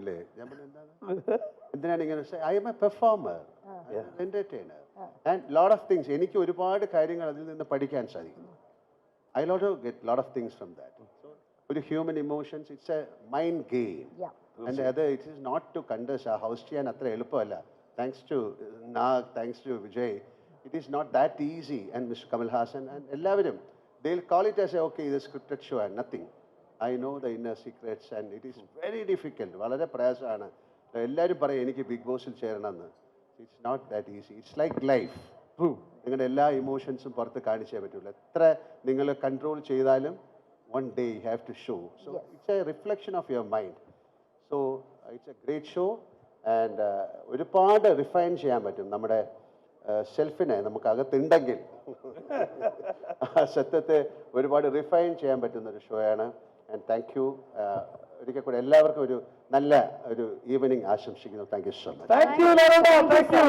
ചോദിച്ചില്ലേ ഞാൻ പറഞ്ഞു എന്തിനാണ് ഇങ്ങനെ I am a performer entertainer and lot of things എനിക്ക് ഒരുപാട് കാര്യങ്ങൾ അതിൽ നിന്ന് പഠിക്കാൻ സാധിക്കും I lot get lot of things from that ഒരു human emotions it's a mind game and അത് ഇറ്റ് ഈസ് നോട്ട് ടു കണ്ടേഴ്സ് ഹൗസ് ചെയ്യാൻ അത്ര എളുപ്പമല്ല thanks to Nag thanks to Vijay it is not that easy and mister Kamal Haasan and എല്ലാവരും they will call it as okay this scripted show and nothing I know the inner secrets and it is very difficult വളരെ പ്രയാസമാണ് എല്ലാവരും പറയും എനിക്ക് big ബോസിൽ ചേരണമെന്ന് it's not that easy it's like life നിങ്ങളുടെ എല്ലാ ഇമോഷൻസും പുറത്ത് കാണിച്ചേ പറ്റുള്ളൂ എത്ര നിങ്ങൾ കൺട്രോൾ ചെയ്താലും one day you have to show so it's a reflection of your mind so it's a great show and ഒരുപാട് റിഫൈൻ ചെയ്യാൻ പറ്റും നമ്മുടെ സെൽഫിനെ നമുക്ക് അകത്തുണ്ടെങ്കിൽ സത്യത്തെ ഒരുപാട് റിഫൈൻ ചെയ്യാൻ പറ്റുന്ന ഒരു ഷോ ആണ് ആൻഡ് താങ്ക് യു ഒരിക്കൽ കൂടെ എല്ലാവർക്കും ഒരു നല്ല ഒരു ഈവനിങ് ആശംസിക്കുന്നു താങ്ക് യു സോ മച്ച്